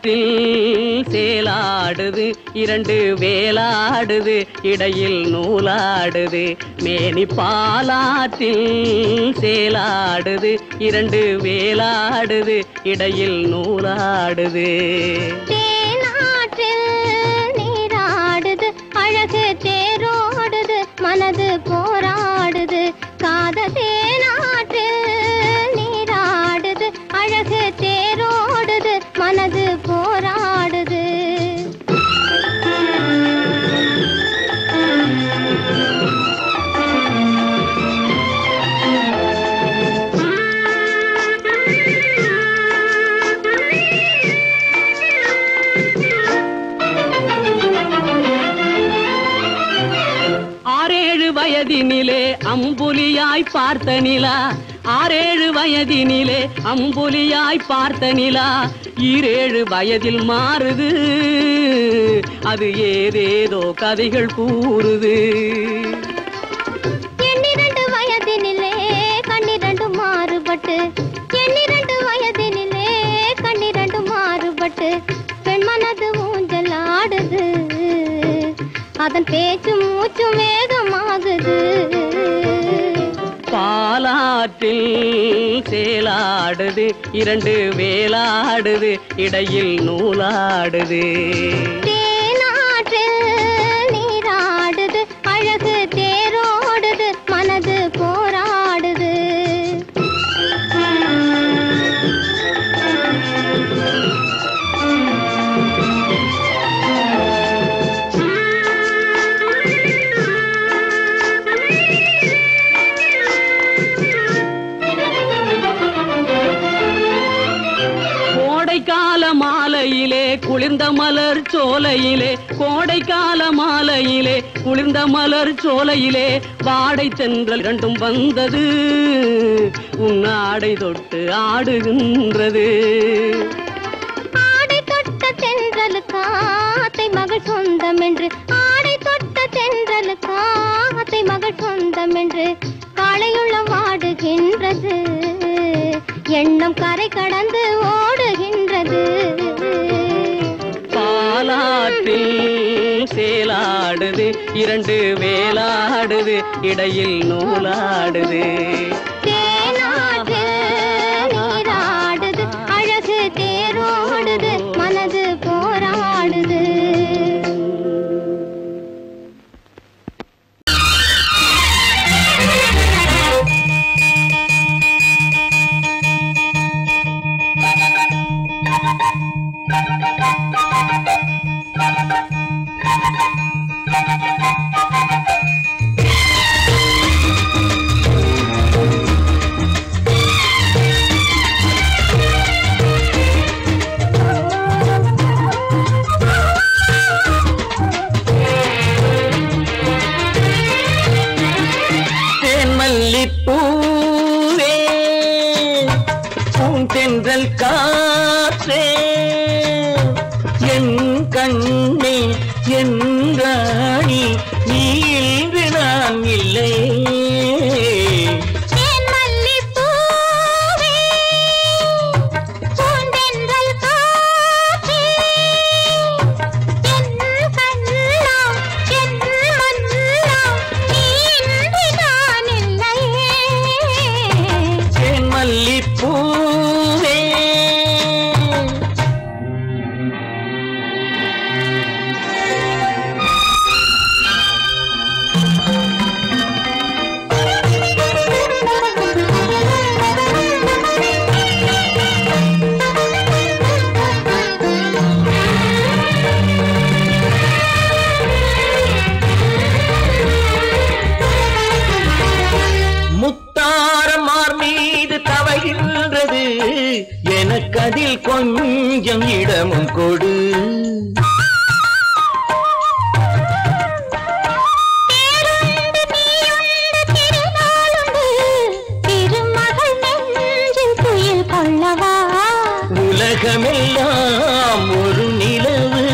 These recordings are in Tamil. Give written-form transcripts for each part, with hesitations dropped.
பாலாற்றில் சேலாடுது இரண்டு வேலாடுது இடையில் நூலாடுது மேனி பாலாற்றில் சேலாடுது இரண்டு வேலாடுது இடையில் நூலாடுது தேனாற்றில் நீராடுது அழகு தேரோடுது மனது போராடுது காதல் தேனாற்றில் நீராடுது அழகு தேரோடுது மனது போராடுது வயதினிலே அம்புலியாய் பார்த்த நிலா 6-7 வயதினிலே அம்புலியாய் பார்த்த நிலா 7 வயதில் மாறுது அது ஏதேதோ கதைகள் கூறுது 12 வயதினிலே கண்ணிரண்டு மாறுபட்டு 12 வயதினிலே கண்ணிரண்டு மாறுபட்டு பெண் மனது ஊஞ்சல் ஆடுது அதன் பேச்சு மூச்சு வேகமாகுது பாலாற்றில் சேலாடுது இரண்டு வேலாடுது இடையில் நூலாடுது தேனாற்றில் நீராடுது அழகு தேரோடுது மனது போராடுது மாலையிலே குளிர்ந்த மலர் சோலையிலே கோடைக்கால மாலையிலே குளிர்ந்த மலர் சோலையிலே வாடை தென்றல் இரண்டும் வந்தது உன்னாடை தொட்டு ஆடுகின்றது ஆடை தொட்ட தென்றலுக்கு ஆத்தை மகள் சொந்தம் என்று ஆடை தொட்ட தென்றலுக்கு ஆத்தை மகள் சொந்தம் என்று காளையுள்ள வாடுகின்றது எண்ணம் கரை கடந்து ஓடுகின்றது பாலாற்றில் சேலாடுது இரண்டு வேலாடுது இடையில் நூலாடுது தேனாற்றில் நீராடுது அழகு தேரோடுது மனது போராடுது பூவே பூந்தென்றல் காற்றே என் கண்ணே என் ராணி நீ இன்று நான் இல்லை எனக்கதில் கொஞ்சம் இடமும் கொடு உலகமெல்லாம் ஒரு நிலவு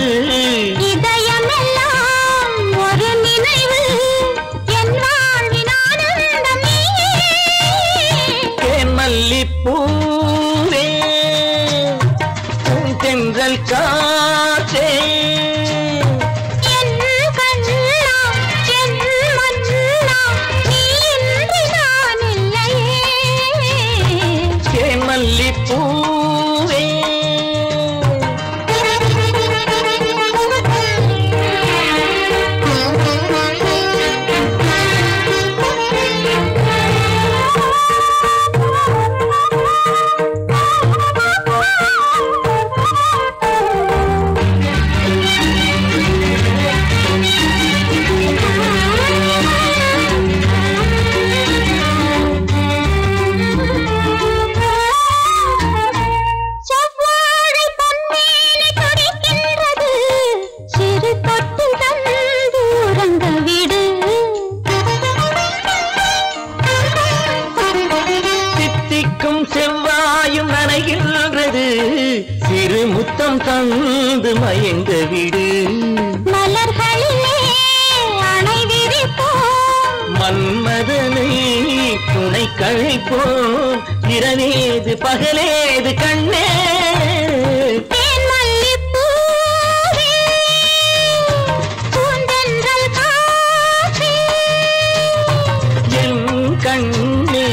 இதயமெல்லாம் ஒரு நினைவு என் வாழ்வின் ஆனந்தம் தேன் மல்லிப்பூவே தென்றல் கா முத்தம் தந்து மயங்க விடு மலர்களிலே அணை விரிப்போம் மன்மதனை துணை கழிப்போம் இரவேது பகலேது கண்ணே கண்ணே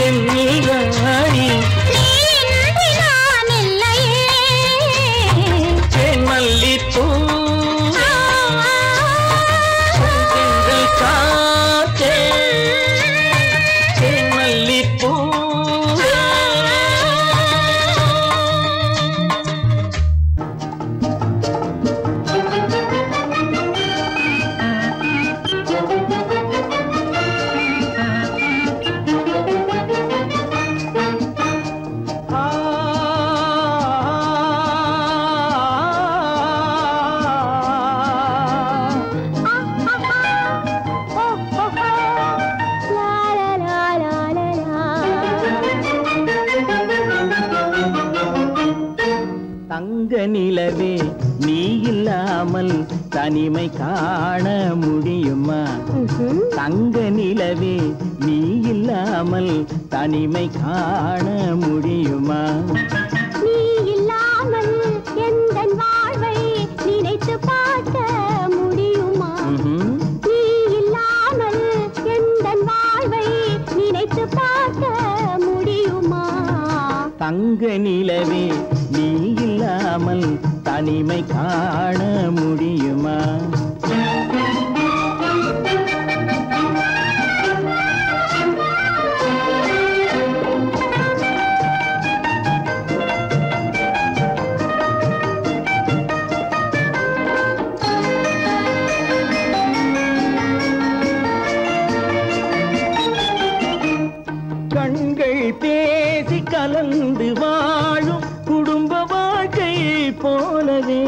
என் நீராடி மல்லிப்பூ காத்தே மல்லிப்பூ தங்க நிலவே நீ இல்லாமல் தனிமை காண முடியுமா தங்க நிலவே நீ இல்லாமல் தனிமை காண முடியுமா நீ இல்லாமல் எந்தன் வாழ்வை நினைத்து பார்க்க முடியுமா நீ இல்லாமல் எந்தன் வாழ்வை நினைத்து பார்க்க முடியுமா தங்க நிலவே நீ இல்லாமல் தனிமை காண முடியுமா கண்கள் பேசி கலந்து வாழும் குடும்ப வாழ்க்கை போலவே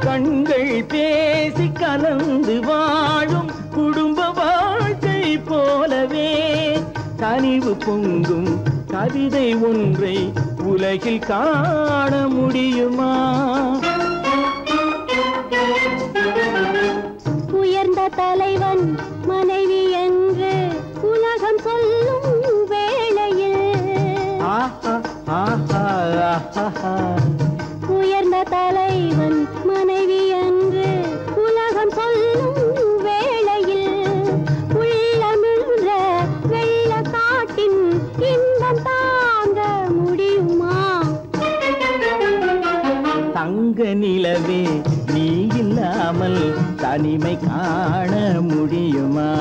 கண்கள் பேசி கலந்து வாழும் குடும்ப வாழ்க்கை போலவே கனிவு பொங்கும் கவிதை ஒன்றை உலகில் காண முடியுமா உயர்ந்த தலைவன் மனைவி என்று உலகம் சொல்லும் வேளையில் உயர்ந்த தலைவன் மனைவி என்று உலகம் சொல்லும் வேளையில் உள்ளமிழ்ந்த வெள்ள காட்டின் இன்பம் தாங்க முடியுமா தங்க நிலவே நீ இல்லாமல் தனிமை காண முடியுமா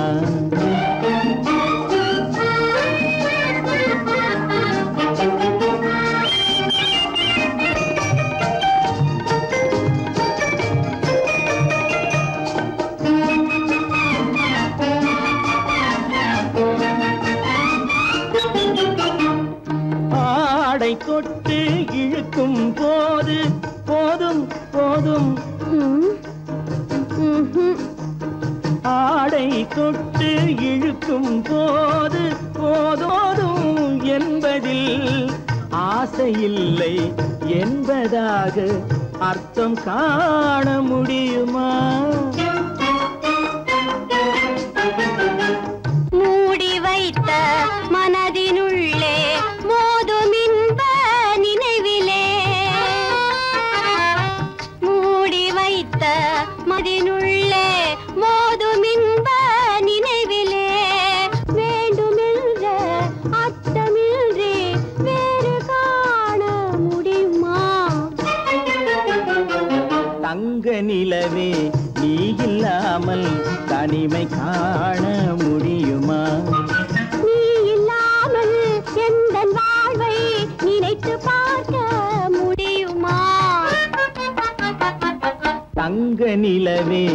ஆடை தொட்டு இழுக்கும் போது போதும் போதும் ஆடை தொட்டு இழுக்கும் போது போதோதும் என்பதில் ஆசையில்லை என்பதாக அர்த்தம் காண முடியுமா மூடி வைத்த மனதினுள்ளே மோதும் இன்ப நினைவிலே மூடி வைத்த மனதினுள்ளே மோதும் இன்ப நினைவிலே வேண்டுமென்ற அர்த்தமின்றி வேறு காண முடியுமா தங்க நிலவே நீ இல்லாமல் தனிமை காண முடியுமா நீ இல்லாமல் எந்தன் வாழ்வை நினைத்து பார்க்க முடியுமா தங்க நிலவே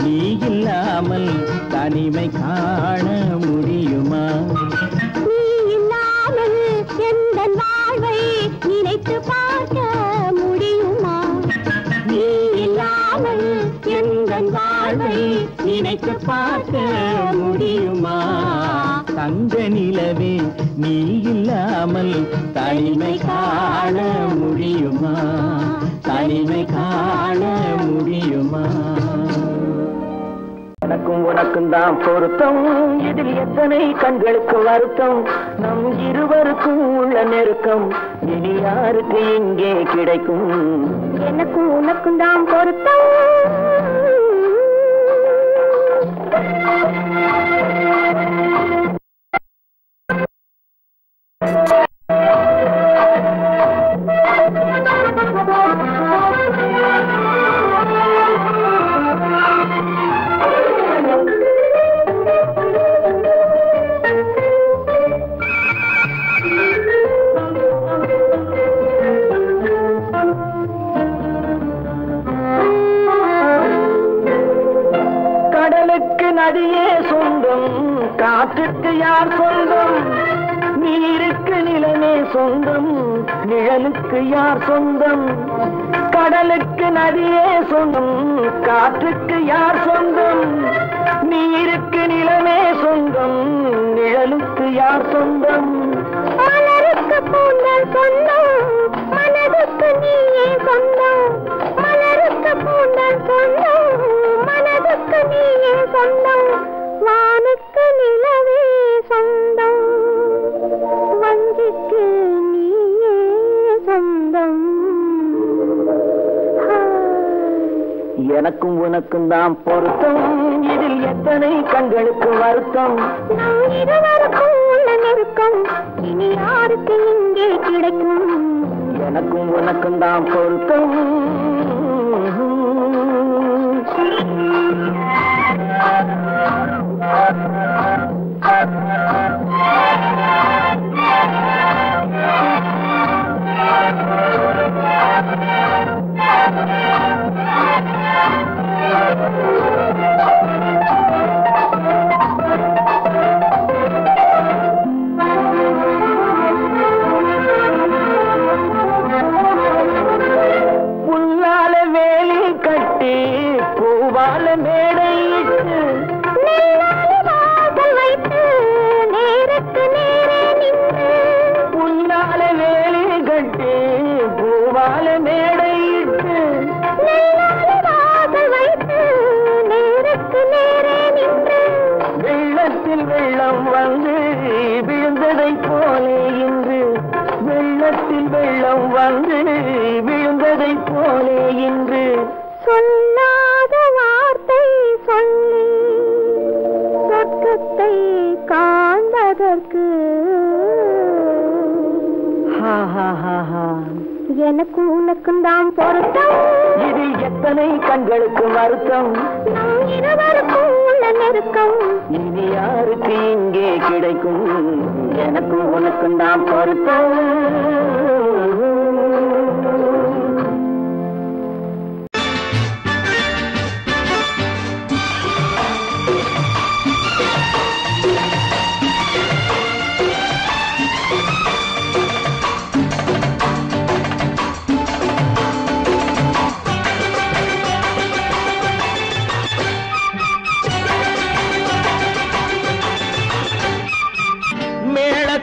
நீ இல்லாமல் தனிமை காண முடியுமா நீ இல்லாமல் எந்தன் வாழ்வை நினைத்து பார்க்க முடியுமா நீ இல்லாமல் எந்தன் வாழ்வை நினைத்து பார்க்க முடியுமா தங்க நிலவே நீ இல்லாமல் தனிமை காண முடியுமா? தனிமை காண முடியுமா? எனக்கும் உனக்கும் தான் பொருத்தம், இதில் எத்தனை கண்களுக்கு வருத்தம், நம் இருவருக்கும் உள்ள நெருக்கம் இனி யாருக்கு இங்கே கிடைக்கும்? எனக்கும் உனக்கும் தான் பொருத்தம். நதியே சொந்தம், காற்றுக்கு யார் சொந்தம், நீருக்கு நிலமே சொந்தம், நிழலுக்கு யார் சொந்தம்? கடலுக்கு நதியே சொந்தம், காற்றுக்கு யார் சொந்தம், நீருக்கு நிலமே சொந்தம், நிழலுக்கு யார் சொந்தம்? மலருக்கு பூந்தல் சொந்தம், மனதுக்கு நீயே சொந்தம். மலருக்கு பூந்தல் சொந்தம், மனதுக்கு நீயே சொந்தம். வானுக்கு நிலவே சொந்தம், வஞ்சிக்கு நீயே சொந்தம். எனக்கும் உனக்கும் தான் பொருத்தம், இதில் எத்தனை கண்களுக்கு வருத்தம், நம் இருவருக்கும் உள்ள நெருக்கம் இனி யாருக்கு இங்கே கிடைக்கும்? எனக்கும் உனக்கும் தான் பொருத்தம். புல்லால வேலி கட்டி பூவால மேடையிட்டு வைத்து நேருக்கு நேரே நின்று, புல்லால வேலி கட்டி பூவால மேடையிட்டு வைத்து நேருக்கு நேரே நின்று, வெள்ளத்தில் வெள்ளம் வந்து விழுந்ததை போலே இன்று, வெள்ளத்தில் வெள்ளம் வந்து விழுந்ததை போலே இன்று, சொல்லாத வார்த்தை சொல்லி சொர்க்கத்தை காண்பதற்கு எனக்கும் உனக்கும் தான் பொருத்தம், இது எத்தனை கண்களுக்கு வருத்தம், நம் இருவருக்கும் உள்ள நெருக்கம் இனி யாருக்கு இங்கே கிடைக்கும்? எனக்கும் உனக்கும் தான் பொருத்தம்.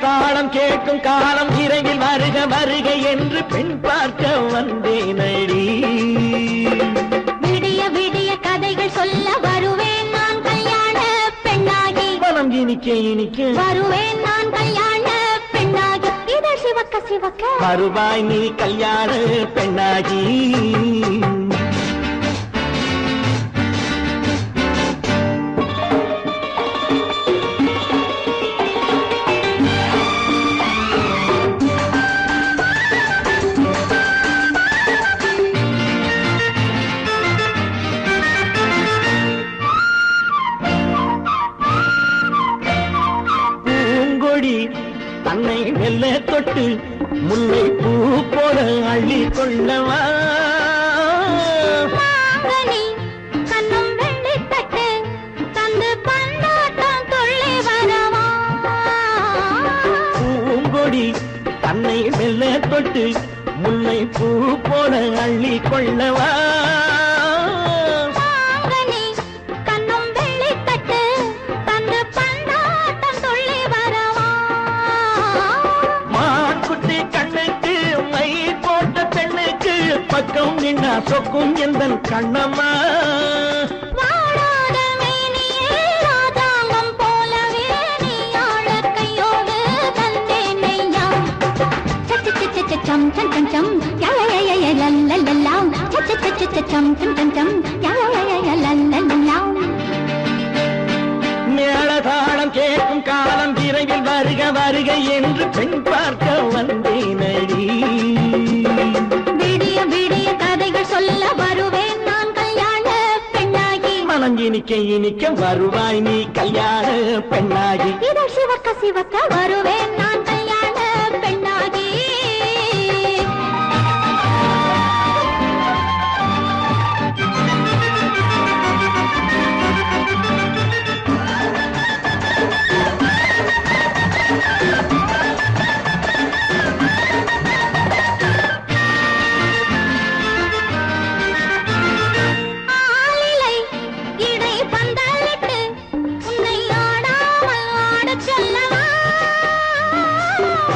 தாளம் கேட்கும் காலம் இரவில் வருக வருக என்று பெண் பார்க்க வந்தேனடி. விடிய விடிய கதைகள் சொல்ல வருவேன் நான் கல்யாண பெண்ணாகி, மனம் இனிக்க இனிக்க வருவேன் நான் கல்யாண பெண்ணாகி, இதழ் சிவக்க சிவக்க வருவாய் நீ கல்யாண பெண்ணாகி. தன்னை வெல்ல தொட்டு முல்லை பூ போல அள்ளி கொள்ளவா, கண்ணும் வெள்ளி தட்டு தந்து பந்தாட்டம் துள்ளி வரவா, பூங்கொடி தன்னை வெல்ல தொட்டு முல்லை பூ போல அள்ளி கொள்ளவா, கண்ணும் வெள்ளி தட்டு தந்து பந்தாட்டம் துள்ளி கண்ணம்மா வாடாத மேனியே ராஜாங்கம் போலவே நீ ஆள கையோடு தந்தேனையா சம் சம் சம் சம் யா யா யா யா லல்லல்லா சம் சம் சம் யா யா யா லல்லல்லா மேளதாளம் கேட்கும் காலம் விரைவில் வருக வருக என்று பெண் பார்க்க வந்தேனடி விடிய விடிய கதைகள் சொல்ல வருவேன் நான் கல்யாண பெண்ணாகி மனம் இனிக்க இனிக்க வருவாய் நீ கல்யாண பெண்ணாகி இதழ் சிவக்க சிவக்க வருவேன் நான் கல்யாண பெண்ணாகி ஆளிலை இடை பந்தலிட்டு உன்னை ஆடாமல் ஆடச் சொல்லவா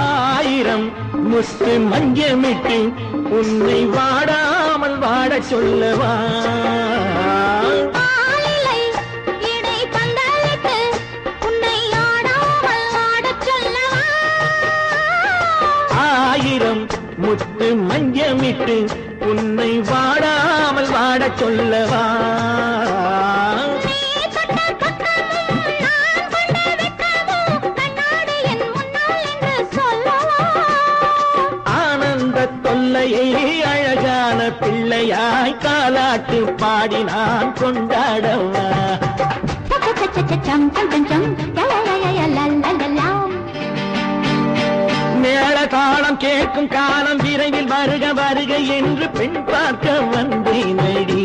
ஆயிரம் முத்து மஞ்சமிட்டு உன்னை வாடாமல் வாடச் சொல்லவா ஆளிலை இடை பந்தலிட்டு உன்னை ஆடாமல் ஆடச் சொல்லவா ஆயிரம் முத்து மஞ்சமிட்டு உன்னை வாடாமல் வாடச் சொல்லவா நீ தொட்ட பக்கமும் நான் கொண்ட வெட்கமும் கண்ணாடி என் முன்னால் என்று சொல்லவா ஆனந்த தொல்லையை அழகான பிள்ளையாய் காலாட்டு பாடி நான் கொண்டாடவா சம் சம் சம் சம் யா யா யா யா லல்லல்லா மேளதாளம் கேட்கும் காலம் விரைவில் வருக வருக என்று பெண் பார்க்க வந்தேனடி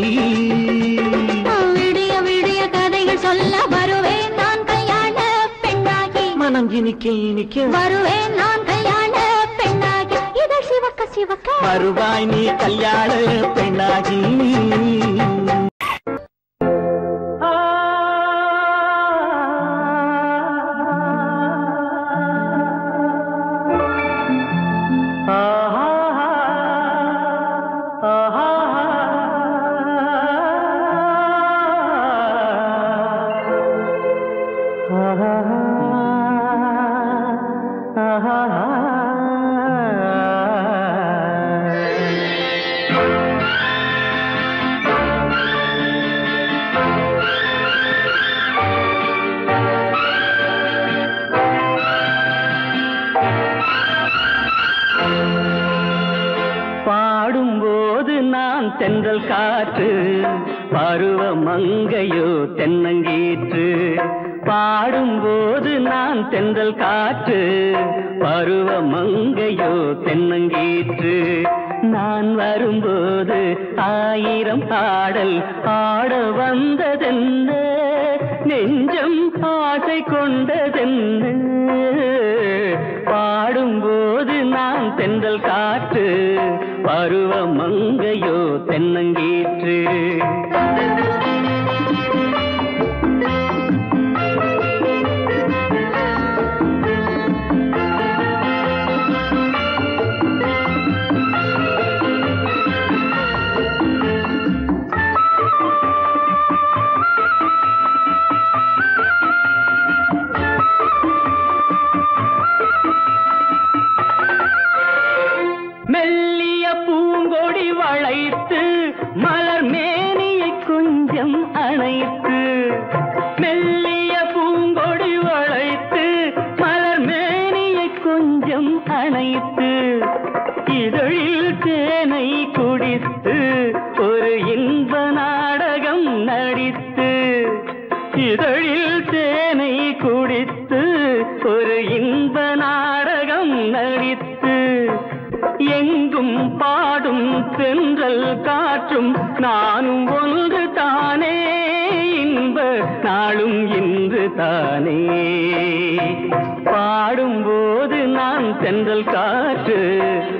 விடிய விடிய கதைகள் சொல்ல வருவேன் நான் கல்யாண பெண்ணாகி மனம் இனிக்க இனிக்க வருவேன் நான் கல்யாண பெண்ணாகி இதழ் சிவக்க சிவக்க வருவாய் நீ கல்யாண பெண்ணாகி பாடும்போது நான் தென்றல் காற்று பருவ மங்கையோ தென்னங்கீற்று பாடும்போது நான் தென்றல் காற்று பருவ மங்கையோ தென்னங்கீற்று நான் வரும்போது ஆயிரம் பாடல் ஆட வந்ததென்ன நெஞ்சம் ஆசை கொண்டதென்ன பாடும்போது நான் தென்றல் காற்று பருவ மங்கையோ தென்னங்கீற்று மெல்லிய பூங்கொடி வளைத்து மலர் மேனியை கொஞ்சம் அணைத்து மெல்லிய பூங்கொடி வளைத்து மலர் மேனியை கொஞ்சம் அணைத்து இதழில் தேனை குடித்து ஒரு இன்ப நாடகம் நடித்து இதழில் தேனை குடித்து ஒரு இன்ப நாடகம் நடித்து எங்கும் பாடும் தென்றல் காற்றும் நானும் ஒன்று தானே இன்ப நாளும் இன்று தானே பாடும்போது நான் தென்றல் காற்று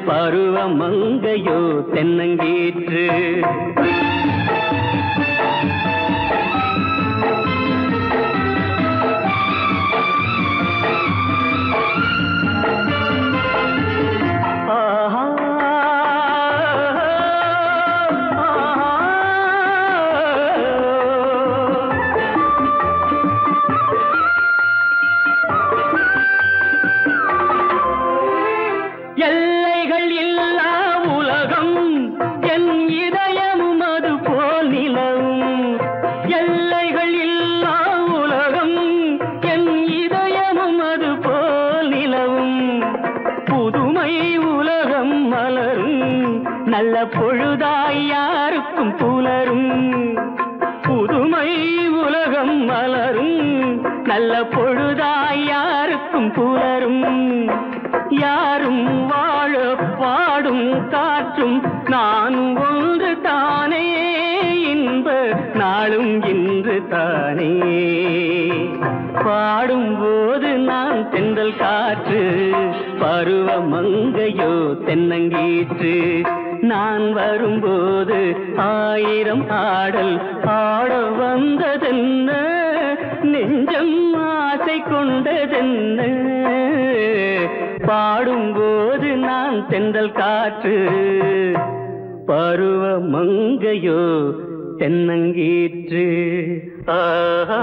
பருவ மங்கையோ தென்னங்கீற்று நல்ல பொழுதாய் யாருக்கும் புலரும் யாரும் வாழ பாடும் காற்றும் நானும் ஒன்று தானே இன்ப நாளும் இன்று தானே பாடும்போது நான் தென்றல் காற்று பருவ மங்கையோ தென்னங்கீற்று நான் வரும்போது ஆயிரம் ஆடல் ஆட வந்ததென்ன நெஞ்சம் ஆசை கொண்டதென்ன பாடும்போது நான் தென்றல் காற்று பருவ மங்கையோ தென்னங்கீற்று ஆஹா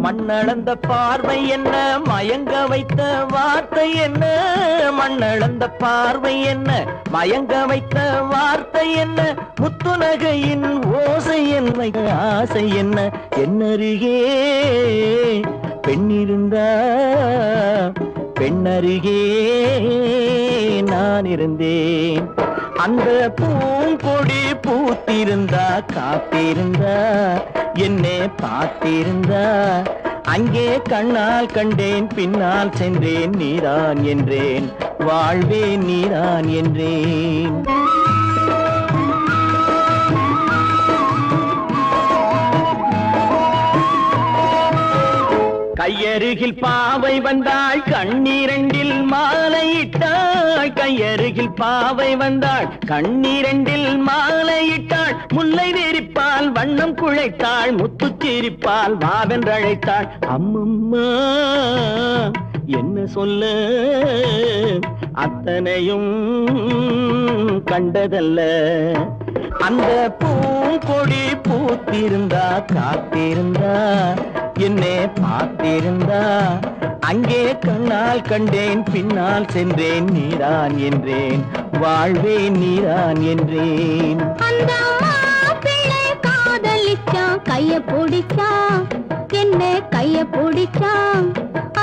மண்ணளந்த பார்வை என்ன மயங்க வைத்த வார்த்தை என்ன மண்ணளந்த பார்வை என்ன மயங்க வைத்த வார்த்தை என்ன முத்துநகையின் ஓசை என்ன ஆசை என்ன என்னருகே பெண்ணிருந்தா பெண்ணருகே நான் இருந்தேன் அந்த பூங்கொடி பூத்திருந்தா காத்திருந்தா என்னை பார்த்திருந்தா அங்கே கண்ணால் கண்டேன் பின்னால் சென்றேன் நீதான் என்றேன் வாழ்வே நீதான் என்றேன் கையருகில் பாவை வந்தாள் கண்ணீரண்டில் மாலையிட்டாள் கையருகில் பாவை வந்தாள் கண்ணீரண்டில் மாலையிட்டாள் முல்லை வெறிப்பால் வண்ணம் குழைத்தாள் முத்துச்சிரிப்பால் வாவென்றழைத்தாள் அம்மம்மா என்ன சொல்ல அத்தனையும் கண்டதல்ல அந்த பூங்கொடி பூத்திருந்தா காத்திருந்தா என்னை பார்த்திருந்தா அங்கே கண்ணால் கண்டேன் பின்னால் சென்றேன் நீதான் என்றேன் வாழ்வே நீதான் என்றேன் அந்த மாப்பிள்ளை காதலிச்சா கைய பிடிச்சான், என்ன கைய பிடிச்சான்.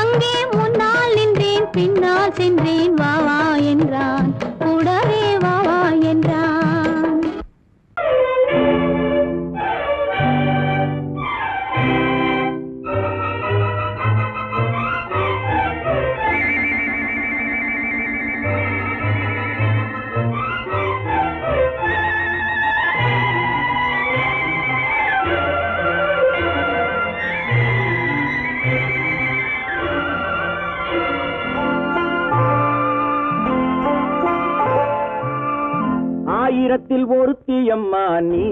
அங்கே முன்னால் நின்றேன், பின்னால் சென்றேன், வா வா என்றான், கூடவே வா வா என்றான். ஆயிரத்தில் ஒருத்தியம்மா நீ,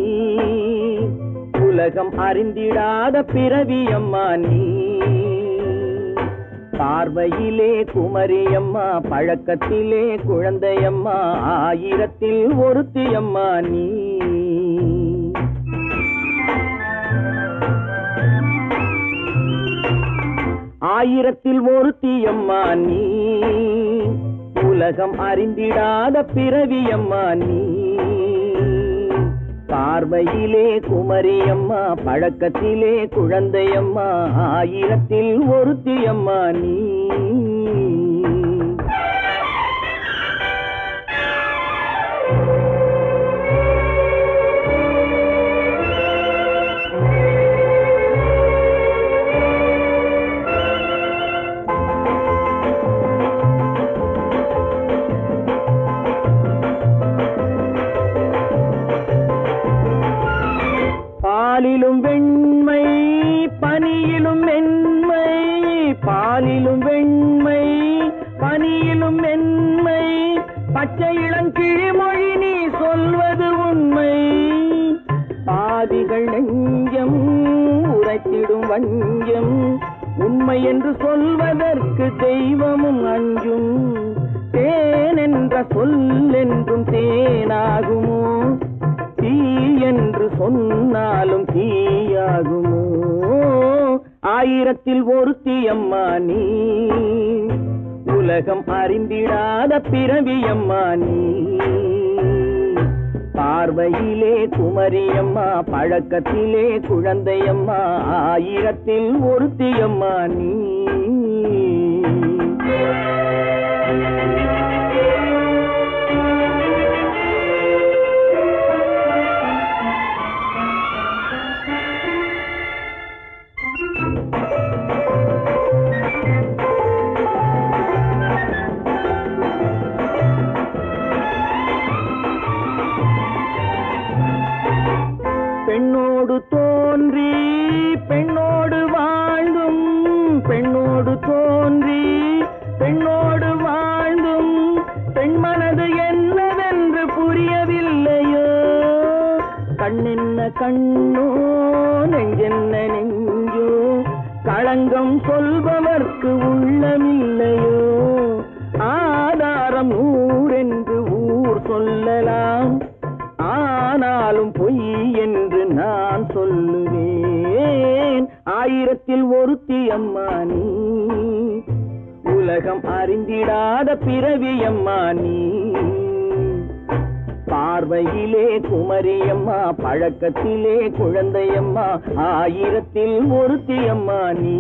உலகம் அறிந்திடாத பிறவியம்மா நீ. பார்வையிலே குமரியம்மா, பழக்கத்திலே குழந்தையம்மா, ஆயிரத்தில் ஒருத்தியம்மா நீ. ஆயிரத்தில் ஒருத்தியம்மா நீ, உலகம் அறிந்திடாத பிறவியம்மா நீ. பார்வையிலே குமரியம்மா, பழக்கத்திலே குழந்தையம்மா, ஆயிரத்தில் ஒருத்தியம்மா நீ. பாலிலும் வெண்மை, பனியிலும் மென்மை, பாலிலும் வெண்மை, பனியிலும் மென்மை, பச்சை இளங்கிழிமொழி நீ சொல்வது உண்மை. பாதிகள் நெஞ்சம் உரைத்திடும் வஞ்சம், உண்மை என்று சொல்வதற்கு தெய்வமும் அஞ்சும். தேன் என்ற சொல் என்றும் தேனாகுமோ, தீ என்று சொன்னாலும் தீயாகுமோ. ஆயிரத்தில் ஒருத்தியம்மா நீ, உலகம் அறிந்திடாத பிறவியம்மா நீ. பார்வையிலே குமரியம்மா, பழக்கத்திலே குழந்தையம்மா, ஆயிரத்தில் ஒருத்தியம்மா நீ. பெண்ணோடு தோன்றி பெண்ணோடு வாழ்ந்தும், பெண்ணோடு தோன்றி பெண்ணோடு வாழ்ந்தும், பெண் மனது என்னவென்று புரியவில்லையோ. கண்ணென்ன கண்ணோ, நெஞ்சென்ன நெஞ்சோ, களங்கம் சொல்பவர்க்கு உள்ளமில்லையோ. ஆதாரம் ஊரென்று ஊர் சொல்லலாம், ஆனாலும் பொய் என்று நான் சொல்லுவேன். ஆயிரத்தில் ஒருத்தியம்மா நீ, உலகம் அறிந்திடாத பிறவியம்மா நீ. பார்வையிலே குமரியம்மா, பழக்கத்திலே குழந்தையம்மா, ஆயிரத்தில் ஒருத்தியம்மா நீ.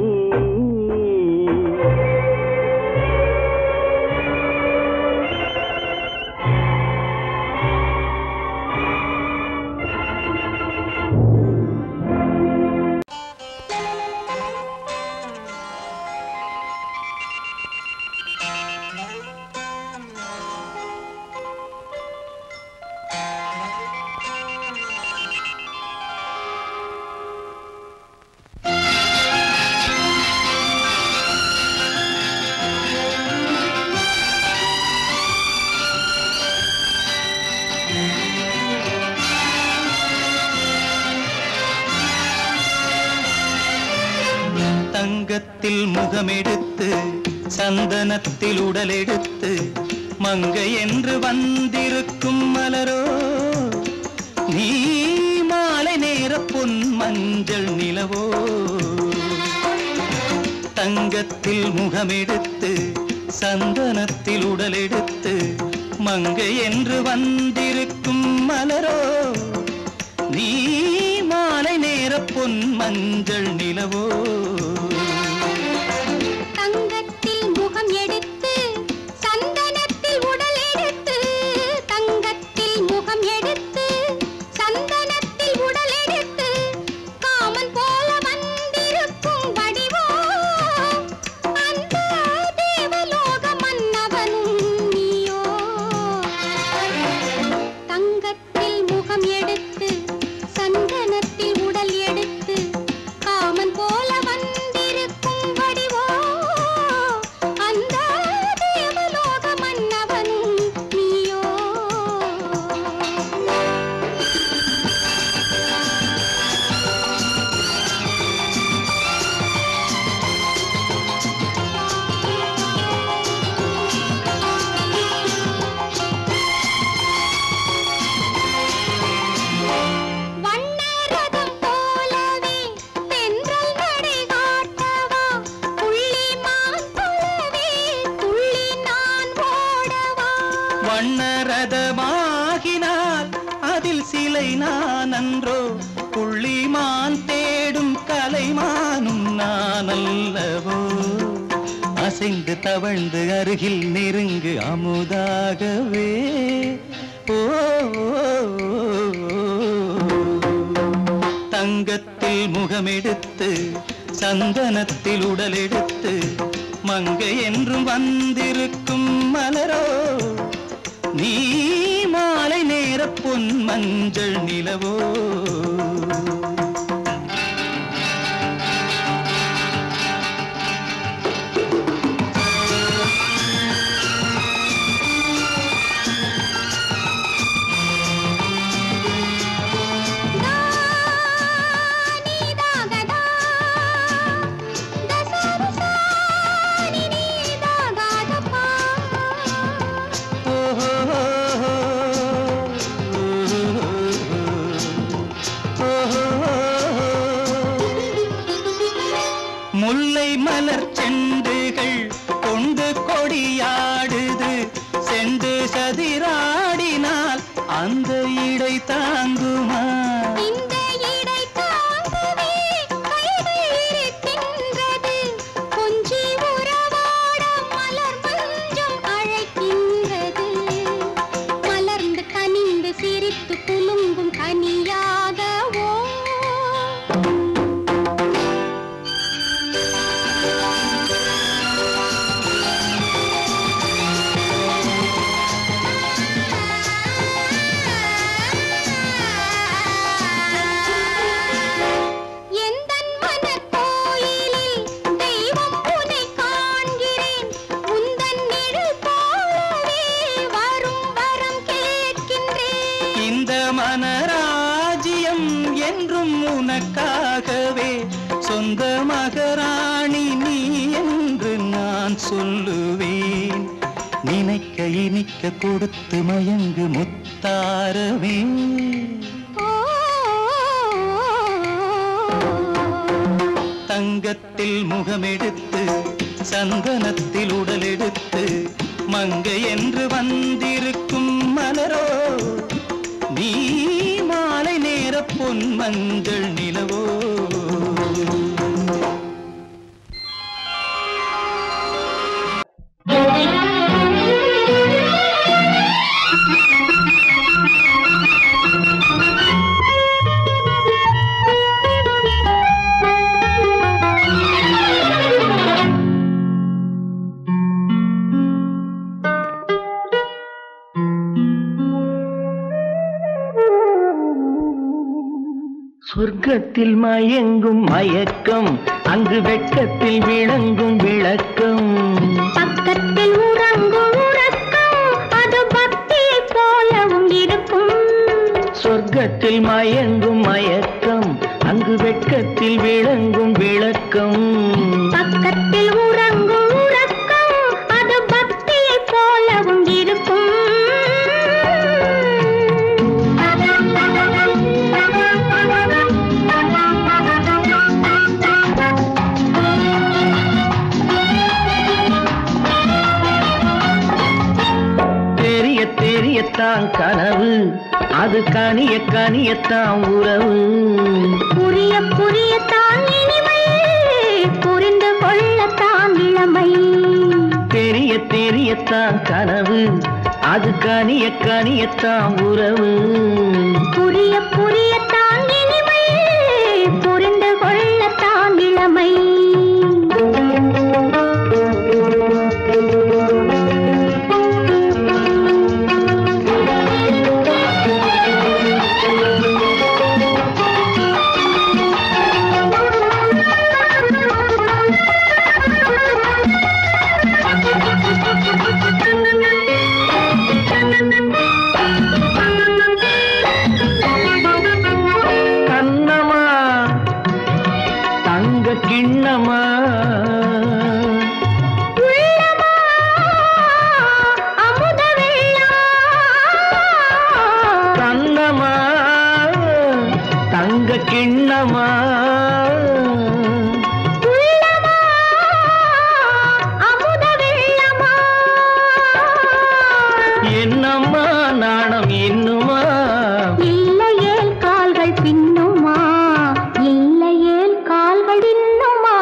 தங்கத்தில் முகமெடுத்து, சந்தனத்தில் உடலெடுத்து, மங்கை என்று வந்திருக்கும் மலரோ, நீ மாலை நேர பொன் மஞ்சள் நிலவோ. தங்கத்தில் முகமெடுத்து, சந்தனத்தில் உடலெடுத்து, மங்கை என்று வந்திருக்கும் மலரோ, நீ மாலை நேர பொன் மஞ்சள் நிலவோ தங்கத்தில் முகம் எடுத்து சந்தனத்தில் உடல் எடுத்து தங்கத்தில் முகம் எடுத்து சந்தனத்தில் உடல் எடுத்து காமன் போல வந்திருக்கும் வடிவோ அந்த தேவலோக மன்னவனும் நீயோ தங்கத்தில் முகம் எடுத்து சந்தனத்தில் உடல் எடுத்து காமன் போல வந்திருக்கும் வடிவோ அந்த தேவலோக மன்னவனும் நீயோ வண்ணரதம் போலவே தென்றல் நடை காட்டவா புள்ளிமான் போலவே துள்ளி நான் ஓடவா வண்ணரதமாகினால் அதில் சிலை நான் அன்றோ புள்ளிமான் தேடும் கலைமானும் நான் அல்லவோ அசைந்து தவழ்ந்து அருகில் நெருங்கு அமுதாகவே ஓ தங்கத்தில் முகமெடுத்து சந்தனத்தில் உடல் எடுத்து மங்கை என்றும் வந்திருக்கும் மலரோ நீ மாலை நேர பொன் மஞ்சள் நிலவோ முல்லை மலர் செண்டுகள் கொண்டு கொடியாடுது செண்டு சதிராடினால் அந்த இடை தாங்குமா இந்த இடை தாங்கவே கைகள் இருக்கின்றது கொஞ்சி உறவாட மலர் மஞ்சம் அழைக்கின்றது மலர்ந்து கனிந்து சிரித்து குலுங்கும் கனியாகவோ எந்தன் மனக்கோயிலில் தெய்வம் உன்னை காண்கிறேன் உந்தன் நிழல் போலவே வரும் வரம் கேட்கின்றேன் இந்த மனராஜ்யம் என்றும் உனக்காகவே சொந்த மகராணி நீ என்று நான் சொல்லுவேன் நினைக்க இனிக்க கொடுத்து மயங்கு முத்தாரவே தங்கத்தில் முகமெடுத்து சந்தனத்தில் உடல் எடுத்து மங்கை என்று வந்திருக்கும் மலரோ நீ மாலை நேர பொன் மஞ்சள் நிலவோ சொர்க்கத்தில் மயங்கும் மயக்கம் அங்கு வெட்கத்தில் விளங்கும் விளக்கம் பக்கத்தில் உறங்கும் உறக்கம் அது பக்தியை போலவும் இருக்கும் சொர்க்கத்தில் மயங்கும் மயக்கம் அங்கு வெட்கத்தில் விளங்கும் விளக்கம் பக்கத்தில் உறங்கும் உறக்கம் அது பக்தியை போலவும் இருக்கும் தெரியத்தான் கனவு அது கனிய கனியத்தான் உறவு புரிய புரியத்தான் இனிமை புரிந்து கொள்ளத்தான் இளமை தெரிய தெரியத்தான் கனவு அது கனிய கனியத்தான் உறவு புரிய புரியத்தான் இனிமை புரிந்து கொள்ளத்தான் இளமை கிண்ணமா அமுத கண்ணமா தங்க கிண்ணமா அமுத வெள்ளமா என்னம்மா நாணம் இன்னுமா இல்லையேல் கால்கள் பின்னுமா இல்லையேல் கால்கள் இன்னுமா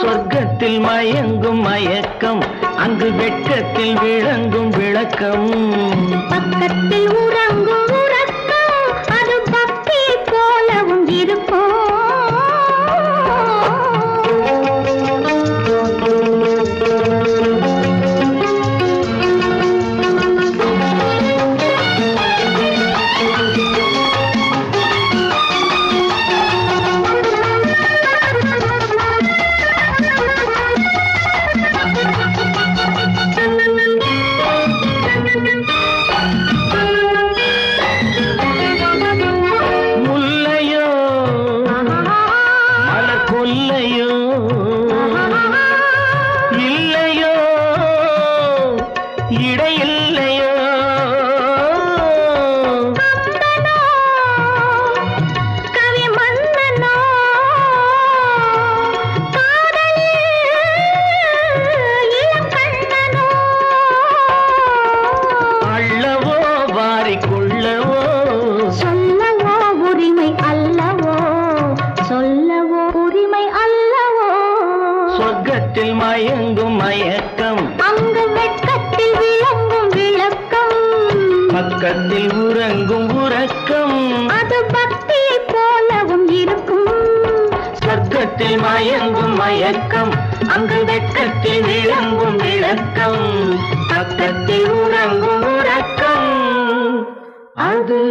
சொர்க்கத்தில் மயங்கும் மயக்கம் அங்கு வெட்கத்தில் விளங்கும் விளக்கம் பக்கத்தில் உறங்கும் உறக்கம் அது பக்தியை போலவும் இருக்கும் முல்லையோ மலர் கொல்லையோ இல்லையோ இடையில்லையோ கவி மன்னனோ காதலில் இளம் கண்ணனோ அள்ளவோ வாரிக்கொள்ளவோ சொல்லவோ உரிமை அல்லவோ சொல்லவோ உரிமை அல்லவோ சொர்க்கத்தில் மயங்கும் மயக்கம் அங்கு வெட்கத்தில் விளங்கும் விளக்கம் பக்கத்தில் உறங்கும் உறக்கம் அது பக்தியை போலவும் இருக்கும் சொர்க்கத்தில் மயங்கும் மயக்கம் அங்கு வெட்கத்தில் விளங்கும் விளக்கம் பக்கத்தில் உறங்கும் உறக்கம் அது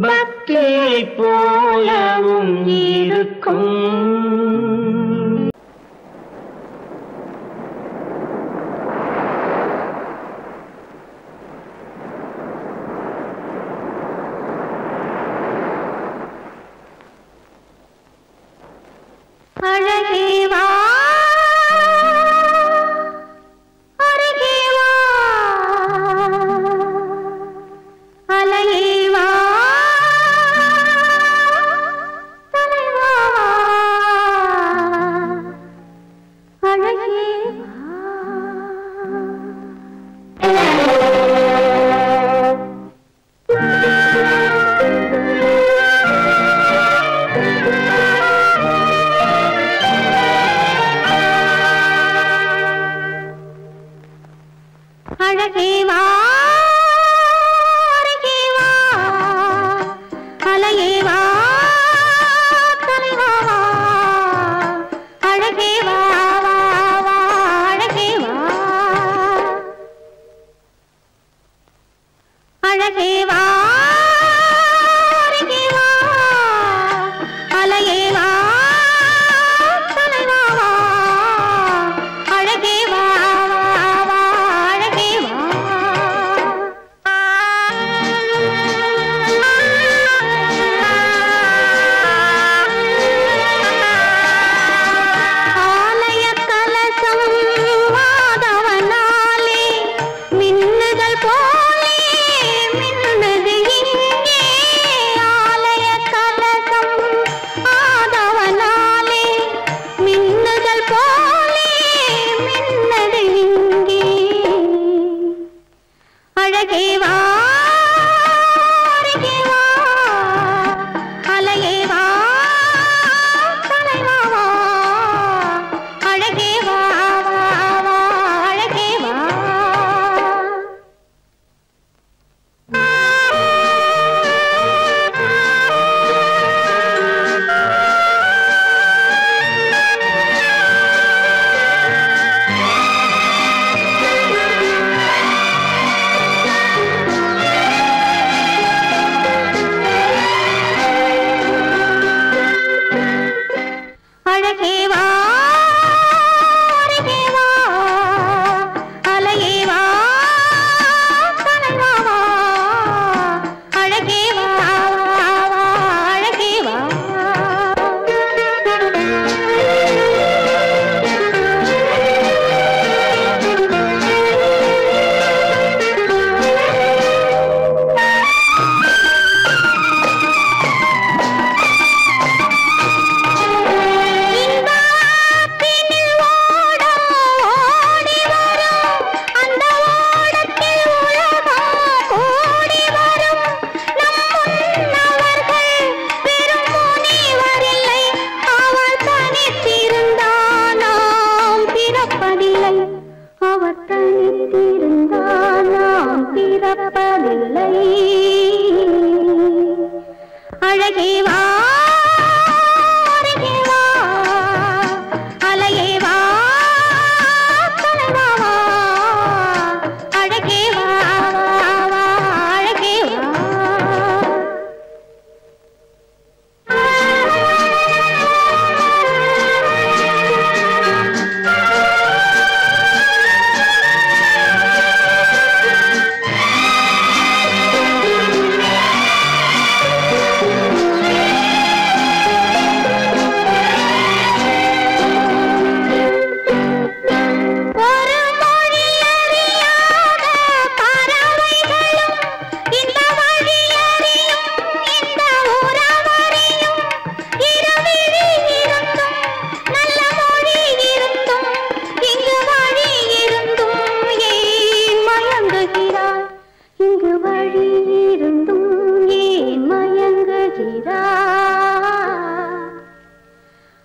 பக்தியை போலவும் இருக்கும். அழகே வா அருகே வா அலையே வா தலைவா அழகே அழகே வா அருகே வா அலையே வா தலைவா அழகே வா வா வா அழகே வா அழகே வா அருகே வா அலையே வா தலைவா அழகே வா அழகே வா அழகே வா அருகே வா அலையே வா தலைவா வா அழகே வா வா அழகே வா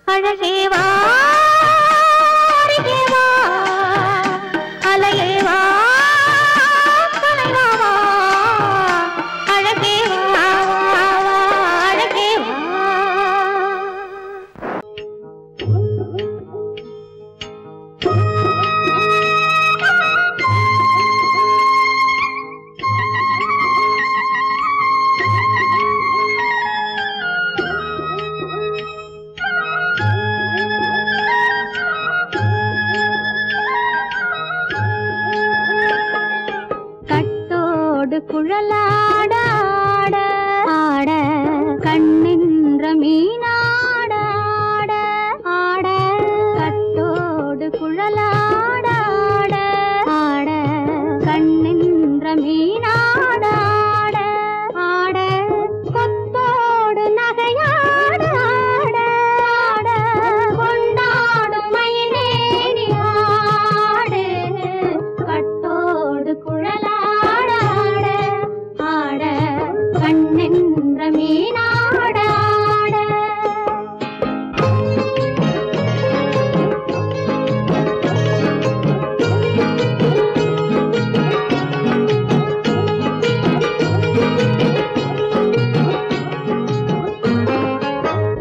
அழகே வா அருகே வா அலையே வா தலைவா வா அழகே வா அழகே வா குழலாட ஆட ஆட கண்ணின்ற மீனாட ஆட ஆட கட்டோடு குழலாட ஆட ஆட கண்ணின்ற மீனாட ஆட ஆட கொத்தோடு நகையாட ஆட ஆட கொண்டாடும் மயிலேறி ஆடு கட்டோடு குழலாட கண்ணென்ற மீனாட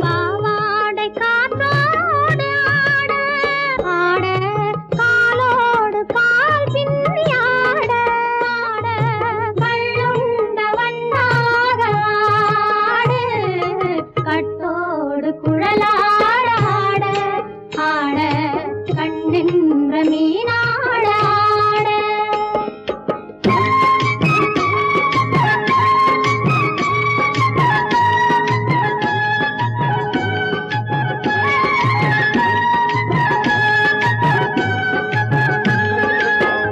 பாவாடை காற்றோடு ஆட ஆட காலோடு கால் பின்னி ஆட ஆட கள்ளுண்ட வண்ணாக ஆடு கட்டோடு குழலாட ஆட ஆட கண்ணென்ற மீனாட ஆட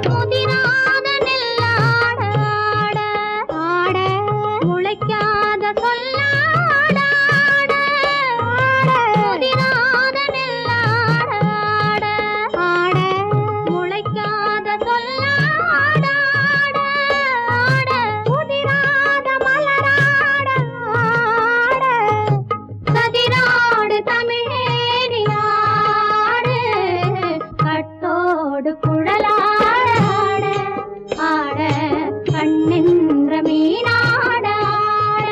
முதிராத நெல்லாட ஆட ஆட முளைக்காத சொல்லாட ஆட ஆட முதிராத நெல்லாட ஆட ஆட முளைக்காத சொல்லாட ஆட ஆட முதிராத மலராட ஆட கதிராடு தமிழேறி ஆடு கட்டோடு குழலாட ஆட ஆட கண்ணென்ற மீனாட ஆட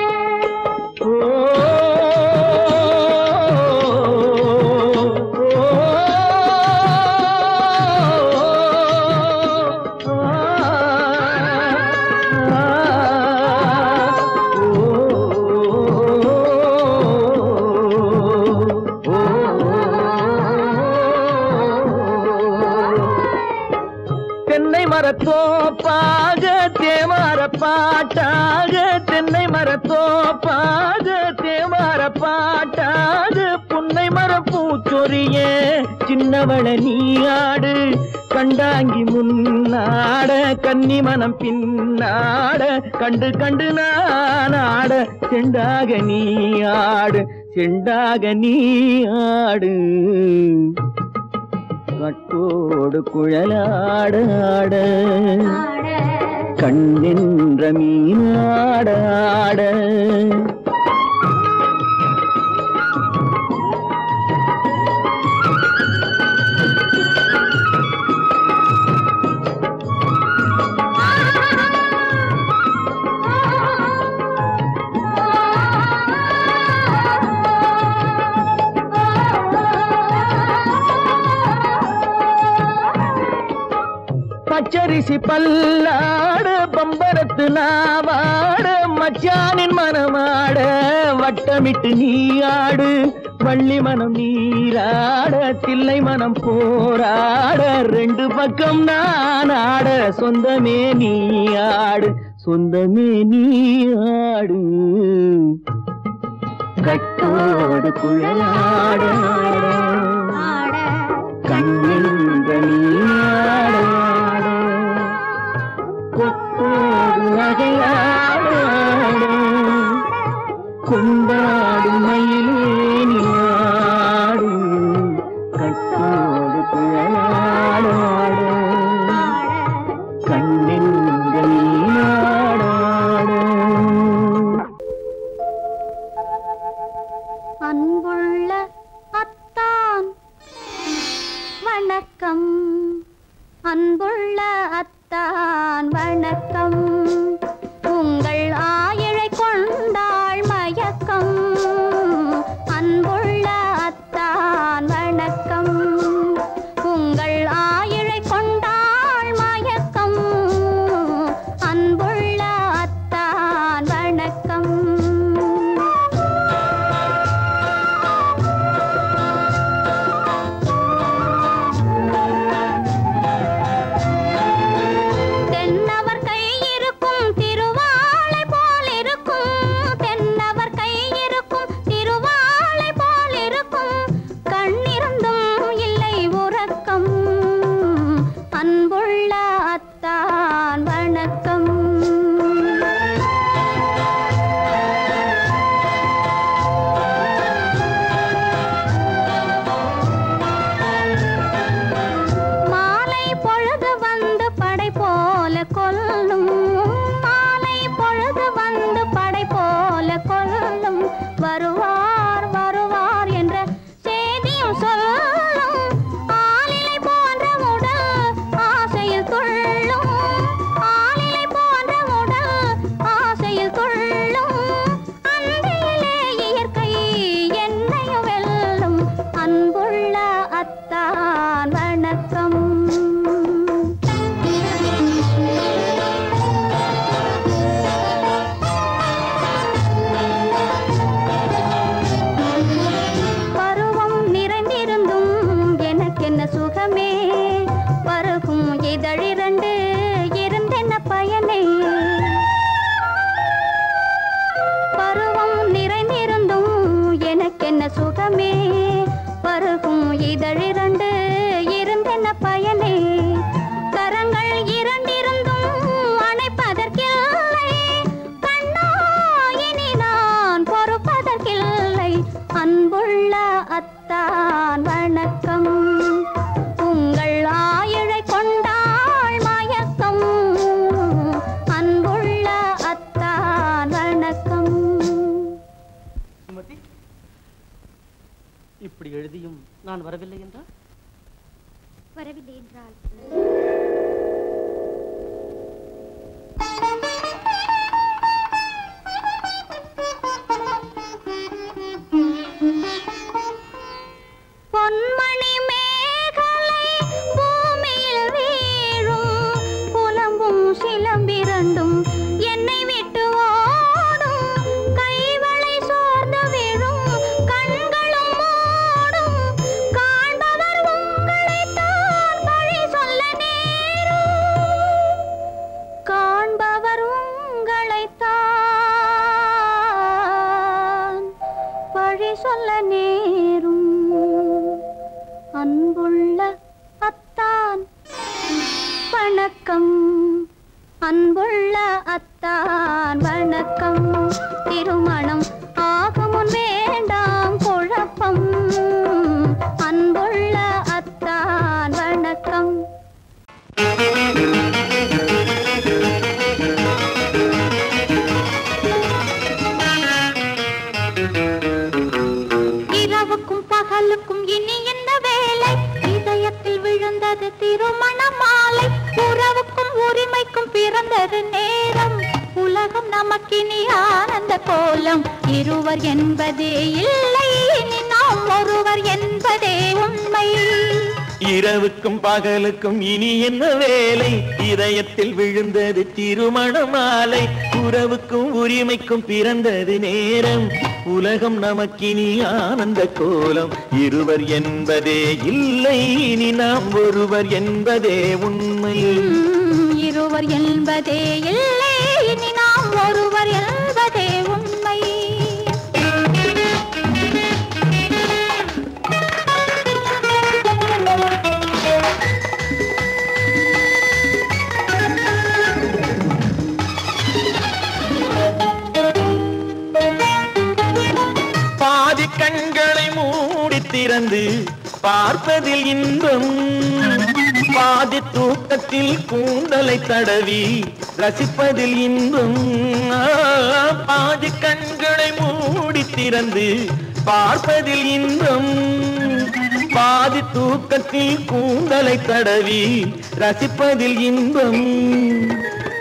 தென்னை மரத்தோப்பாக தேமார பாட்டாக தென்னை மரத்தோப்பாக தேமார பாட்டாக புன்னை மரம் பூச்சொரிய சின்னவள நீயாடு கண்டாங்கி முன்னாட கன்னி மனம் பின்னாட கண்டு கண்டு நானாட செண்டாக நீயாடு செண்டாக நீயாடு கட்டோடு குழலாட ஆட கண்ணின்ற மீனாட ஆட பச்சரிசி பல்லாடு பம்பரத்து நாவாடு மச்சானின் மனமாட வட்டமிட்டு நீயாடு வள்ளி மனம் நீராட தில்லை மனம் போராட ரெண்டு பக்கம் நான் ஆட சொந்தமே நீயாடு சொந்தமே நீயாடு கட்டோடு குழலாட கண்ணின்ற நீயாட கொத்தோடு நகையாட கொண்டாடு மயிலே நீயாடு கட்டோடு குழலாட கண்ணின்ற நீயாட அன்புள்ள அத்தான் வணக்கம் அன்புள்ள அத்தான் வணக்கம் உங்கள் ஆயிழை கொண்டாள் மயக்கம் அன்புள்ள அத்தான் வணக்கம் உங்கள் ஆயிழை கொண்டாள் மயக்கம் அன்புள்ள அத்தான் வணக்கம் இப்படி எழுதியும் நான் வரவில்லை என்றால் வரவில்லை என்றால் பொன்மணி மேகலை பூமியில் வீழும் புலம்பும் சிலம்பிரண்டும் என்னை விட்டு ஓடும் கைவளை சோர்ந்து விழும் கண்களும் மூடும் காண்பவர் உங்களைத்தான் பழி சொல்ல நேரும் காண்பவர் உங்களைத்தான் பழி சொல்ல நேரும் அன்புள்ள அத்தான் வணக்கம் அன்புள்ள அத்தான் வணக்கம் திருமணம் ஆகமுன் வேண்டாம் குழப்பம் அன்புள்ள அத்தான் வணக்கம் இரவுக்கும் பகலுக்கும் இனி என்ன வேலை இதயத்தில் விழுந்தது திருமண மாலை உறவுக்கும் உரிமைக்கும் பிறந்தது நேரம் உலகம் நமக்கினி ஆனந்த கோலம் இருவர் என்பதே இல்லை இனி நாம் ஒருவர் என்பதே உண்மை இரவுக்கும் பகலுக்கும் இனி என்ன வேலை இதயத்தில் விழுந்தது திருமண மாலை உறவுக்கும் உரிமைக்கும் பிறந்தது நேரம் உலகம் நமக்கினி ஆனந்த கோலம் இருவர் என்பதே இல்லை இனி நாம் ஒருவர் என்பதே உண்மை இருவர் என்பதே இல்லை இனி நாம் ஒருவர் என்பதே உண்மை பாதி கண்களை மூடி திறந்து பார்ப்பதில் இன்பம் பாதி தூக்கத்தில் கூந்தலை தடவி ரசிப்பதில் இன்பம் பாதி கண்களை மூடி திறந்து பார்ப்பதில் இன்பம் பாதி தூக்கத்தில் கூந்தலை தடவி ரசிப்பதில் இன்பம்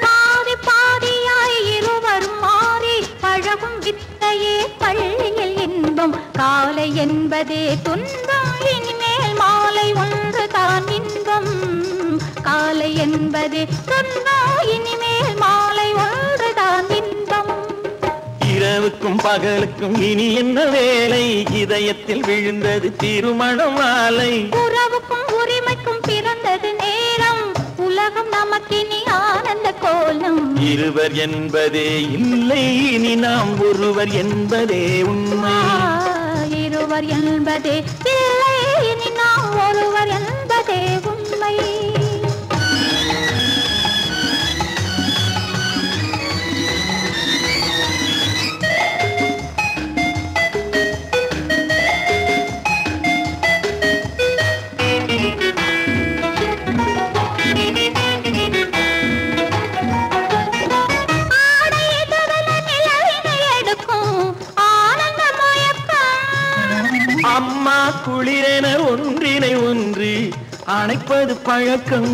பாதி பாதியாய் இருவரும் மாறி பழகும் வித்தையே பள்ளியில் இன்பம் காலை என்பதே துன்பம் இனிமேல் மாலை ஒன்றுதான் இன்பம் காலை என்பதே துன்பம் இனிமேல் மாலை ஒன்றுதான் இன்பம் இரவுக்கும் பகலுக்கும் இனி என்ன வேலை இதயத்தில் விழுந்தது திருமண மாலை உறவுக்கும் உரிமைக்கும் பிறந்தது நேரம் உலகம் நமக்கினி ஆனந்த கோலம் இருவர் என்பதே இல்லை இனி நாம் ஒருவர் என்பதே உண்மை இருவர் என்பதே இல்லை இனி நாம் ஒருவர் என்பதே உண்மை அம்மா குளிரென ஒன்றினை ஒன்று அணைப்பது பழக்கம்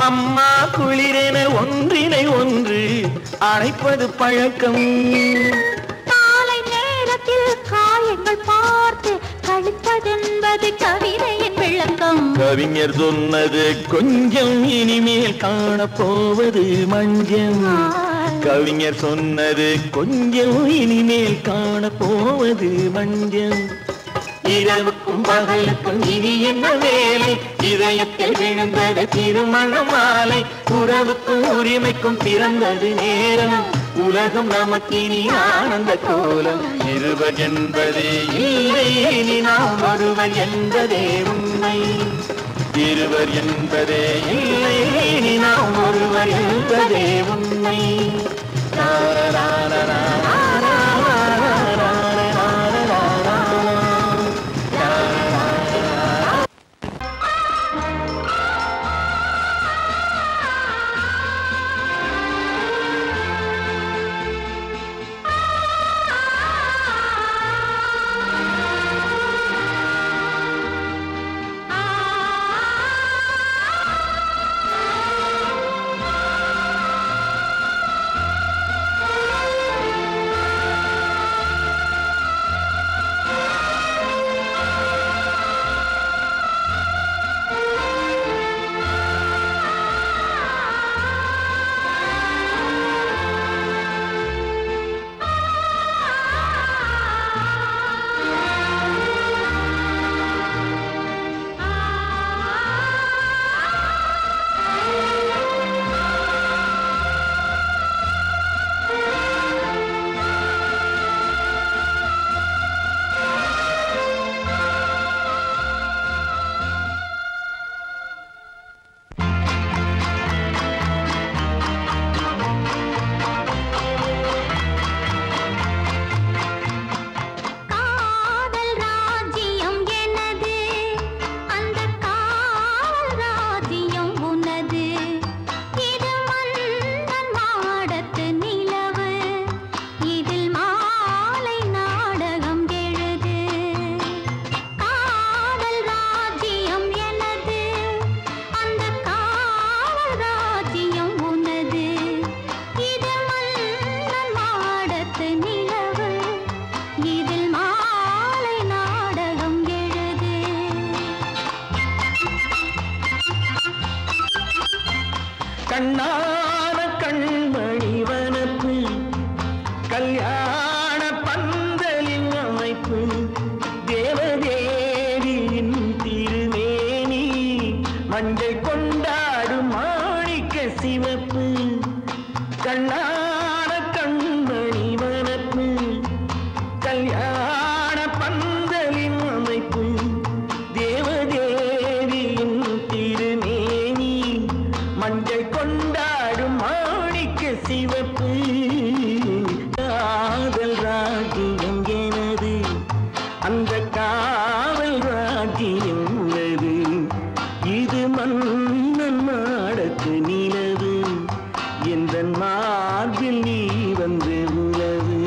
அம்மா குளிரென ஒன்றினை ஒன்று அணைப்பது பழக்கம் காலை நேரத்தில் காயங்கள் பார்த்து கழிப்பதென்பது கவிதையின் விளக்கம் கவிஞர் சொன்னது கொஞ்சம் இனிமேல் காணப்போவது மஞ்சம் கவிஞர் சொன்னது கொஞ்சம் இனிமேல் காணப்போவது மஞ்சம் இரவுக்கும் பகலுக்கும் இனி என்ன வேலை இதயத்தில் விழுந்தது திருமண மாலை உறவுக்கும் உரிமைக்கும் பிறந்தது நேரம் உலகம் நமக்கினி ஆனந்த கோலம் இருவர் என்பதே இல்லை இனி நாம் ஒருவர் என்பதே உண்மை இருவர் என்பதே இல்லை இனி நாம் ஒருவர் என்பதே உண்மை கண்ணான கண்மணி வனப்பு கல்யாண பந்தலின் அமைப்பு தேவதேவியின் திருமேனி மஞ்சள் கொண்டாடும் மாணிக்க சிவப்பு கண்ணான கண்மணி வனப்பு கல்யாண பந்தலின் அமைப்பு தேவதேவியின் திருமேனி மஞ்சள் கொண்டாடும் மாணிக்க சிவப்பு காதல் ராஜ்யம் எனது அந்த காவல் ராஜ்யம் உள்ளது இது மன்னன் நாடத்து நிலவு எந்த மார்பில் நீ வந்து உலவு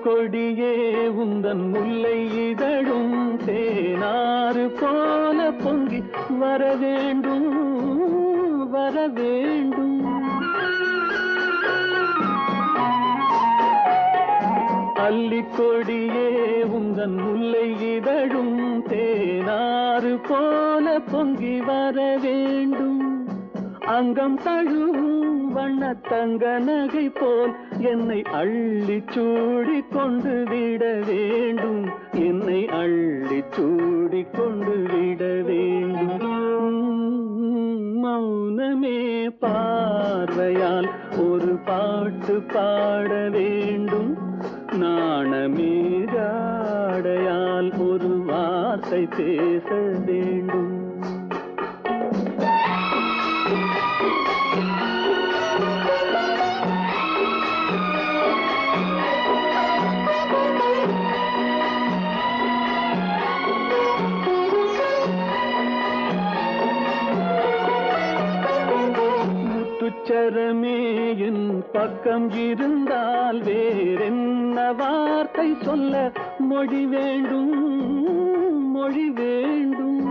கொடியே உந்தன் முல்லை இதழும் தேனாறு போல பொங்கி வர வேண்டும் வர வேண்டும். அல்லிக்கொடியே உந்தன் முல்லை இதழும் தேனாறு போல பொங்கி வர வேண்டும். அங்கம் தழுவும் வண்ணத்தங்க நகை போல் என்னை அள்ளி சூடி கொண்டு விட வேண்டும். என்னை அள்ளி சூடி கொண்டு விட வேண்டும். மௌனமே பார்வையால் ஒரு பாட்டு பாட வேண்டும். நாணமே ஜாடையால் ஒரு வார்த்தை பேச வேண்டும். முத்துச்சரமே என் பக்கம் இருந்தால் வேறென்ன வார்த்தை சொல்ல மொழி வேண்டும். மொழி வேண்டும்.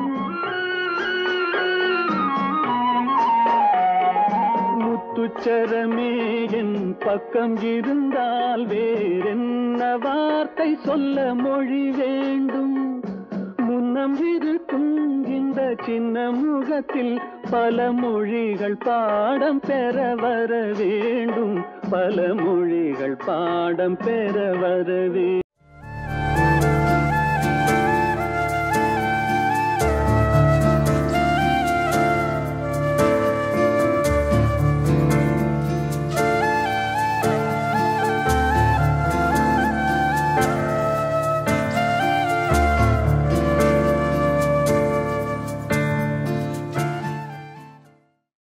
முத்துச்சரமே என் பக்கம் இருந்தால் வேறென்ன வார்த்தை சொல்ல மொழி வேண்டும். முன்னம் இருக்கும் இந்த சின்ன முகத்தில் பல மொழிகள் பாடம் பெற வர வேண்டும். பல மொழிகள் பாடம் பெற வர வேண்டும்.